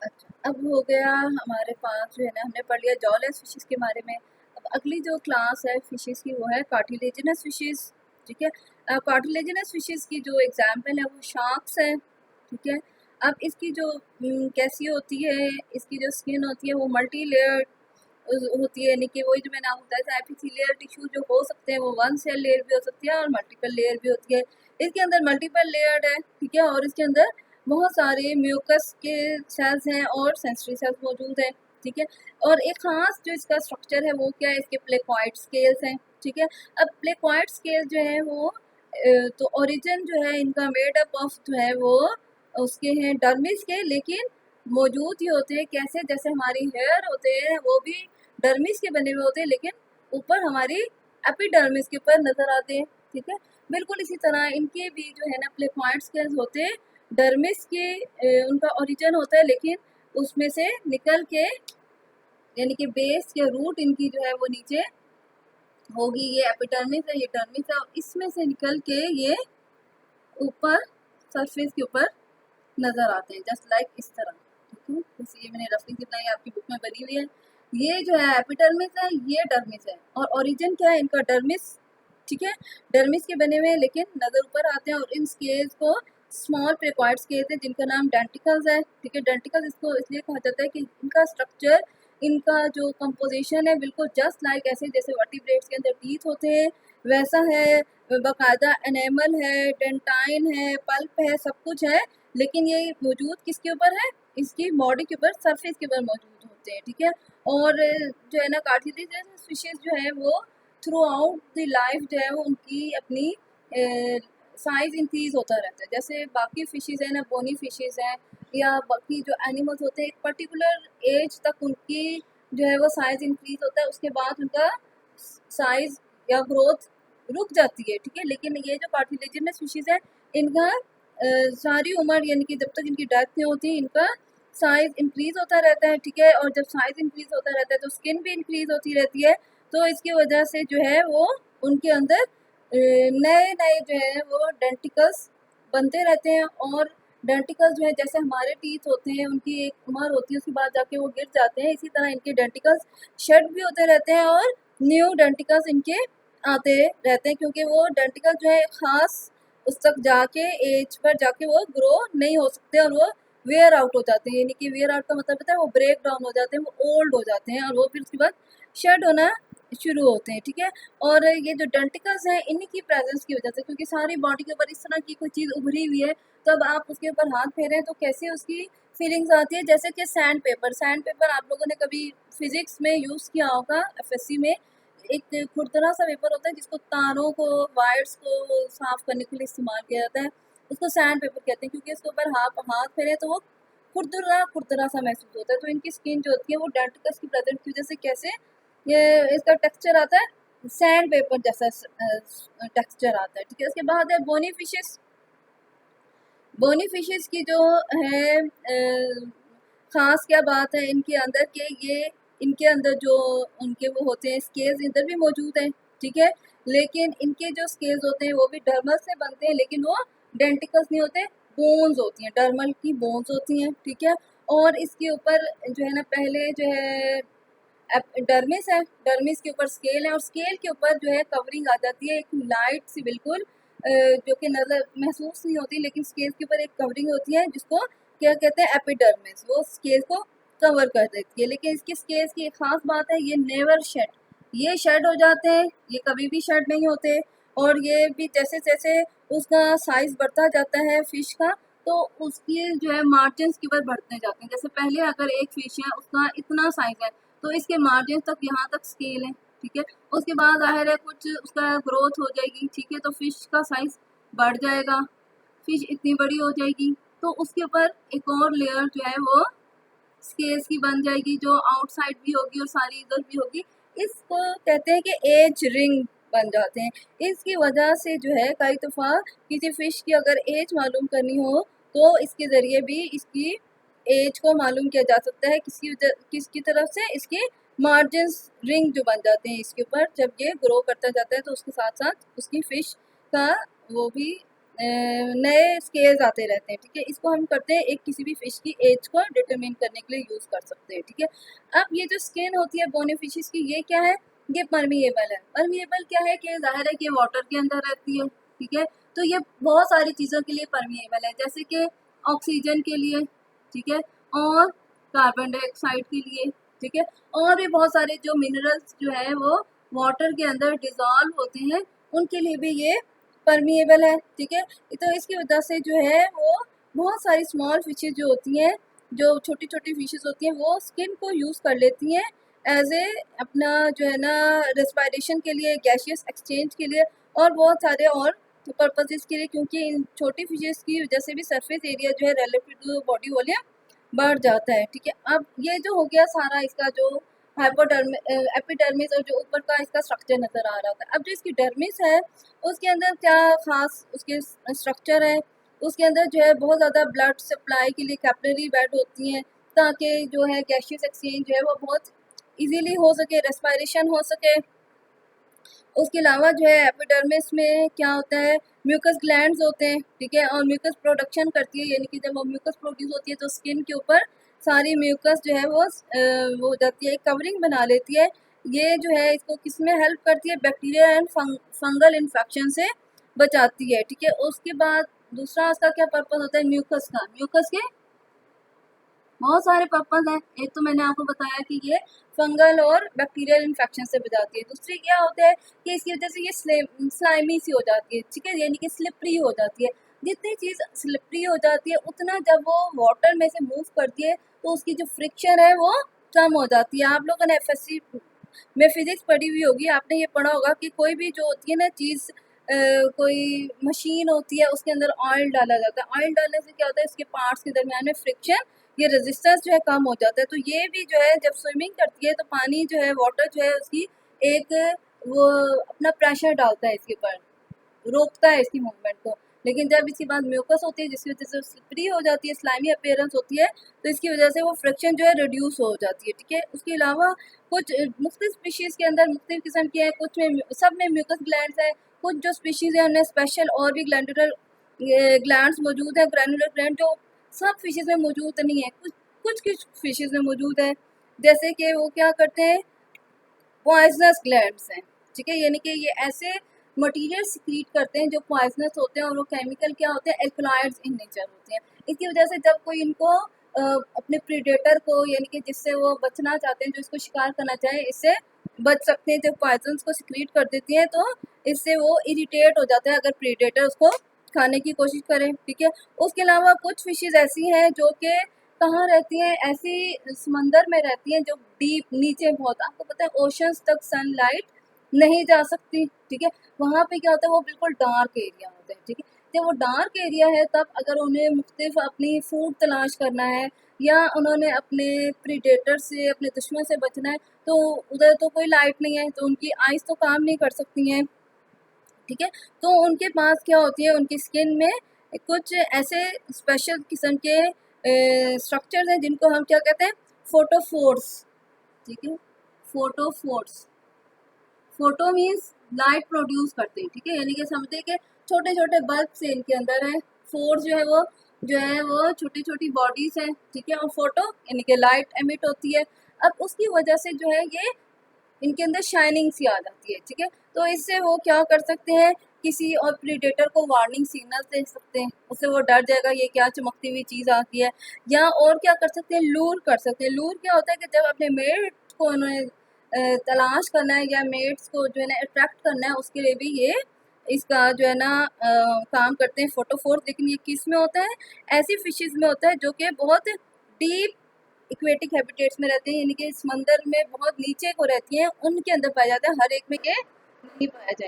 अच्छा, अब हो गया हमारे पास जो है ना, हमने पढ़ लिया जॉलेस फिशेस के बारे में। अब अगली जो क्लास है फिशेस की वो है कार्टिलेजिनस फिशेस। ठीक है, कार्टिलेजिनस फिशेस की जो एग्जाम्पल है वो शार्क्स है। ठीक है, अब इसकी जो कैसी होती है, इसकी जो स्किन होती है वो मल्टी लेयर होती है, यानी कि वही जो मैंने आपको बताया था एपिथेलियल टिश्यू जो हो सकते हैं वो वन सेल लेयर भी हो सकती है और मल्टीपल लेयर भी होती है। इसके अंदर मल्टीपल लेयर्ड है। ठीक है, और इसके अंदर बहुत सारे म्यूकस के सेल्स हैं और सेंसरी सेल्स मौजूद हैं। ठीक है, और एक खास जो इसका स्ट्रक्चर है वो क्या है, इसके प्लेकॉइड स्केल्स हैं। ठीक है, अब प्लेकॉइड स्केल जो है वो तो ओरिजिन जो है इनका मेड अप ऑफ जो है वो उसके हैं डर्मिस के, लेकिन मौजूद ही होते हैं कैसे, जैसे हमारी हेयर होते हैं वो भी डर्मिस के बने हुए होते हैं, लेकिन ऊपर हमारी एपिडर्मिस के ऊपर नजर आते हैं। ठीक है, बिल्कुल इसी तरह इनके भी जो है ना प्लेकॉइड स्केल्स होते हैं, डर्मिस के उनका ओरिजिन होता है, लेकिन उसमें से निकल के यानी कि बेस या रूट इनकी जो है वो नीचे होगी, ये एपिडर्मिस है, ये डर्मिस है, और इसमें से निकल के ये ऊपर सरफेस के ऊपर नजर आते हैं, जस्ट लाइक इस तरह। ठीक है, जैसे ये मैंने रफली कितना ये आपकी बुक में बनी हुई है, ये जो है एपिडर्मिस है, ये डर्मिस है, और ओरिजिन क्या है इनका डर्मिस। ठीक है, डर्मिस के बने हुए हैं लेकिन नजर ऊपर आते हैं, और इन स्केल्स को स्मॉल प्लेकॉइड स्केल्स है जिनका नाम डेंटिकल्स है। ठीक है, डेंटिकल्स इसको इसलिए कहा जाता है कि इनका स्ट्रक्चर, इनका जो कंपोजिशन है बिल्कुल जस्ट लाइक ऐसे जैसे वर्टिब्रेट्स के अंदर टीथ होते हैं वैसा है, बाकायदा एनेमल है, डेंटाइन है, पल्प है, सब कुछ है, लेकिन ये मौजूद किसके ऊपर है, इसकी बॉडी के ऊपर सरफेस के ऊपर मौजूद होते हैं। ठीक है, और जो है ना कार्टिलेजिनस फिशेस जो है वो थ्रू आउट द लाइफ जो है वो उनकी अपनी साइज इंक्रीज होता रहता है, जैसे बाकी फिशेस है ना, बोनी फिशेस हैं या बाकी जो एनिमल्स होते हैं, एक पर्टिकुलर एज तक उनकी जो है वो साइज इंक्रीज होता है, उसके बाद उनका साइज या ग्रोथ रुक जाती है। ठीक है, लेकिन ये जो कार्टिलेजिनस फिशेस है इनका सारी उम्र यानी कि जब तक इनकी डेथ नहीं होती इनका साइज इंक्रीज होता रहता है। ठीक है, और जब साइज इंक्रीज होता रहता है तो स्किन भी इंक्रीज होती रहती है, तो इसकी वजह से जो है वो उनके अंदर नए नए जो है वो डेंटिकल्स बनते रहते हैं, और डेंटिकल्स जो है जैसे हमारे टीथ होते हैं उनकी एक उम्र होती है उसके बाद जाके वो गिर जाते हैं, इसी तरह इनके डेंटिकल्स शेड भी होते रहते हैं और न्यू डेंटिकल्स इनके आते रहते हैं, क्योंकि वो डेंटिकल जो है खास उस तक जाके एज पर जाके वो ग्रो नहीं हो सकते और वो वेयर आउट हो जाते हैं, यानी कि वेयर आउट का मतलब होता है वो ब्रेक डाउन हो जाते हैं, वो ओल्ड हो जाते हैं और वो फिर उसके बाद शेड होना शुरू होते हैं। ठीक है, और ये जो डेंटिकल्स हैं इन्हीं की प्रेजेंस की वजह से, क्योंकि सारी बॉडी के ऊपर इस तरह की कोई चीज़ उभरी हुई है तो अब आप उसके ऊपर हाथ फेरें तो कैसे उसकी फीलिंग्स आती है, जैसे कि सैंड पेपर। सैंड पेपर आप लोगों ने कभी फिजिक्स में यूज़ किया होगा, एफएससी में एक खुरदरा सा पेपर होता है जिसको तारों को, वायर्स को साफ करने के लिए इस्तेमाल किया जाता है, उसको सैंड पेपर कहते हैं, क्योंकि इसके ऊपर हाथ हाथ फेरे तो वो खुरदरा खुरदरा सा महसूस होता है। तो इनकी स्किन जो होती है वो डेंटिकल्स की प्रेजेंस की वजह से कैसे ये इसका टेक्सचर आता है, सैंड पेपर जैसा टेक्सचर आता है। ठीक है, उसके बाद है बोनी फिशेस। बोनी फिशेस की जो है ख़ास क्या बात है इनके अंदर के, ये इनके अंदर जो उनके वो होते हैं स्केल्स इधर भी मौजूद हैं। ठीक है, लेकिन इनके जो स्केल्स होते हैं वो भी डर्मल से बनते हैं, लेकिन वो डेंटिकल्स नहीं होते, बोन्स होती हैं, डर्मल की बोन्स होती हैं। ठीक है, और इसके ऊपर जो है ना पहले जो है डर्मिस है, डर्मिस के ऊपर स्केल है, और स्केल के ऊपर जो है कवरिंग आ जाती है एक लाइट सी बिल्कुल जो कि नज़र महसूस नहीं होती, लेकिन स्केल के ऊपर एक कवरिंग होती है जिसको क्या कहते हैं, एपिडर्मिस, वो स्केल को कवर कर देती है। लेकिन इसकी स्केल्स की एक खास बात है, ये नेवर शेड, ये शेड हो जाते हैं, ये कभी भी शेड नहीं होते, और ये भी जैसे जैसे उसका साइज बढ़ता जाता है फिश का तो उसकी जो है मार्जिन की ऊपर बढ़ते जाते हैं, जैसे पहले अगर एक फिश है उसका इतना साइज है तो इसके मार्जिन तक यहाँ तक स्केल है। ठीक है, उसके बाद ज़ाहिर है कुछ उसका ग्रोथ हो जाएगी। ठीक है, तो फिश का साइज बढ़ जाएगा, फिश इतनी बड़ी हो जाएगी, तो उसके ऊपर एक और लेयर जो है वो स्केल्स की बन जाएगी जो आउटसाइड भी होगी और सारी इधर भी होगी। इसको कहते हैं कि एज रिंग बन जाते हैं। इसकी वजह से जो है कई दफ़ा किसी फिश की अगर एज मालूम करनी हो तो इसके ज़रिए भी इसकी एज को मालूम किया जा सकता है, किसकी तरफ से, इसके मार्जिन्स रिंग जो बन जाते हैं इसके ऊपर, जब ये ग्रो करता जाता है तो उसके साथ साथ उसकी फिश का वो भी नए स्केल्स आते रहते हैं, ठीक है। इसको हम करते हैं एक किसी भी फिश की एज को डिटरमिन करने के लिए यूज़ कर सकते हैं, ठीक है। अब ये जो स्किन होती है बोनी फिशेस की, ये क्या है, ये परमिएबल है। परमिएबल क्या है कि जाहिर है कि वाटर के अंदर रहती है, ठीक है। तो ये बहुत सारी चीज़ों के लिए परमिएबल है, जैसे कि ऑक्सीजन के लिए, ठीक है, और कार्बन डाइऑक्साइड के लिए, ठीक है, और भी बहुत सारे जो मिनरल्स जो है वो वाटर के अंदर डिजॉल्व होते हैं, उनके लिए भी ये परमिएबल है, ठीक है। तो इसकी वजह से जो है वो बहुत सारी स्मॉल फिशेज जो होती हैं, जो छोटी छोटी फिशेज होती हैं, वो स्किन को यूज़ कर लेती हैं एज ए अपना जो है ना रेस्पिरेशन के लिए, गैशियस एक्सचेंज के लिए, और बहुत सारे और पर्पजेस के लिए, क्योंकि इन छोटी फिशेज की वजह से भी सरफेस एरिया जो है रिलेटिव टू बॉडी वॉल्यूम बढ़ जाता है, ठीक है। अब ये जो हो गया सारा इसका जो एपिडर्मिस और जो ऊपर का इसका स्ट्रक्चर नज़र आ रहा होता है। अब जो इसकी डर्मिस है उसके अंदर क्या खास उसके स्ट्रक्चर है, उसके अंदर जो है बहुत ज़्यादा ब्लड सप्लाई के लिए कैपिलरी बेड होती हैं, ताकि जो है गैशियस एक्सचेंज जो है वो बहुत इजीली हो सके, रेस्पिरेशन हो सके। उसके अलावा जो है एपिडर्मिस में क्या होता है, म्यूकस ग्लैंड्स होते हैं, ठीक है, और म्यूकस प्रोडक्शन करती है, यानी कि जब वो म्यूकस प्रोड्यूस होती है तो स्किन के ऊपर सारी म्यूकस जो है वो हो जाती है, कवरिंग बना लेती है। ये जो है इसको किस में हेल्प करती है, बैक्टीरिया एंड फंगल इन्फेक्शन से बचाती है, ठीक है। उसके बाद दूसरा उसका क्या पर्पज होता है म्यूकस का, म्यूकस के बहुत सारे पर्पज हैं। एक तो मैंने आपको बताया कि ये फंगल और बैक्टीरियल इन्फेक्शन से बचाती है। दूसरी क्या होता है कि इसकी वजह से ये स्लाइमी सी हो जाती है, ठीक है, यानी कि स्लिपरी हो जाती है। जितनी चीज़ स्लिपरी हो जाती है उतना जब वो वाटर में से मूव करती है तो उसकी जो फ्रिक्शन है वो कम हो जाती है। आप लोगों ने एफएससी में फिजिक्स पढ़ी हुई होगी, आपने ये पढ़ा होगा कि कोई भी जो होती है ना चीज़, कोई मशीन होती है उसके अंदर ऑयल डाला जाता है। ऑयल डालने से क्या होता है, इसके पार्ट्स के दरमियान में फ्रिक्शन, ये रेजिस्टेंस जो है कम हो जाता है। तो ये भी जो है जब स्विमिंग करती है तो पानी जो है, वाटर जो है उसकी एक वो अपना प्रेशर डालता है इसके ऊपर, रोकता है इसकी मूवमेंट को। लेकिन जब इसके बाद म्यूकस होती है जिसकी वजह से स्लिपरी हो जाती है, स्लाइमी अपीयरेंस होती है, तो इसकी वजह से वो फ्रिक्शन जो है रिड्यूस हो जाती है, ठीक है। उसके अलावा कुछ मुख्तलिफ स्पीशीज़ के अंदर मुख्तलिफ किस्म के हैं, कुछ में सब में म्यूकस ग्लैंड्स हैं, कुछ जो स्पीशीज़ हैं उनमें स्पेशल और भी ग्लैंडुलर ग्लैंड्स मौजूद है, ग्रैनुलर ग्लैंड जो सब फिशेज़ में मौजूद नहीं है, कुछ कुछ कुछ फिशेज़ में मौजूद है। जैसे कि वो क्या करते हैं, पॉइजनस ग्लैंड्स हैं, ठीक है, यानी कि ये ऐसे मटेरियल सिक्रीट करते हैं जो पॉइजनस होते हैं, और वो केमिकल क्या होते हैं, एल्कलॉइड्स इन नेचर होते हैं। इसकी वजह से जब कोई इनको अपने प्रीडेटर को, यानी कि जिससे वो बचना चाहते हैं, जो इसको शिकार करना चाहे, इससे बच सकते हैं। जब पॉइजन्स को सिक्रीट कर देती हैं तो इससे वो इरिटेट हो जाता है अगर प्रीडेटर उसको खाने की कोशिश करें, ठीक है। उसके अलावा कुछ फिशेज ऐसी हैं जो कि कहाँ रहती हैं, ऐसी समंदर में रहती हैं जो डीप नीचे बहुत, आपको पता है ओशंस तक सनलाइट नहीं जा सकती, ठीक है। वहाँ पे क्या होता है, वो बिल्कुल डार्क एरिया होता है, ठीक है। जब वो डार्क एरिया है तब अगर उन्हें मुख्तलिफ अपनी फूड तलाश करना है या उन्होंने अपने प्रीडेटर से, अपने दुश्मन से बचना है, तो उधर तो कोई लाइट नहीं है, तो उनकी आइज़ तो काम नहीं कर सकती हैं, ठीक है। तो उनके पास क्या होती है, उनकी स्किन में कुछ ऐसे स्पेशल किस्म के स्ट्रक्चर्स हैं जिनको हम क्या कहते हैं, फोटोफोर्स, ठीक है। फोटोफोर्स, फोटो मीन्स लाइट प्रोड्यूस करते हैं, ठीक है, यानी कि समझते कि छोटे छोटे बल्ब से इनके अंदर है। फोर्स जो है वो छोटी छोटी बॉडीज हैं, ठीक है, और फोटो यानी कि लाइट एमिट होती है। अब उसकी वजह से जो है ये इनके अंदर शाइनिंग सी आ जाती है, ठीक है। तो इससे वो क्या कर सकते हैं, किसी और प्रीडेटर को वार्निंग सिग्नल दे सकते हैं, उससे वो डर जाएगा ये क्या चमकती हुई चीज़ आती है। या और क्या कर सकते हैं, लूर कर सकते हैं। लूर क्या होता है कि जब अपने मेट को उन्होंने तलाश करना है या मेट्स को जो है ना अट्रैक्ट करना है, उसके लिए भी ये इसका जो है ना काम करते हैं फोटोफोर्स। लेकिन ये किस में होता है, ऐसी फिशेज में होता है जो कि बहुत डीप इक्वेटिक हैबिटेट्स में रहते हैं, यानी कि समंदर में बहुत नीचे को रहती हैं, उनके अंदर पाया जाता है, हर एक में के नहीं पाया जाएगा।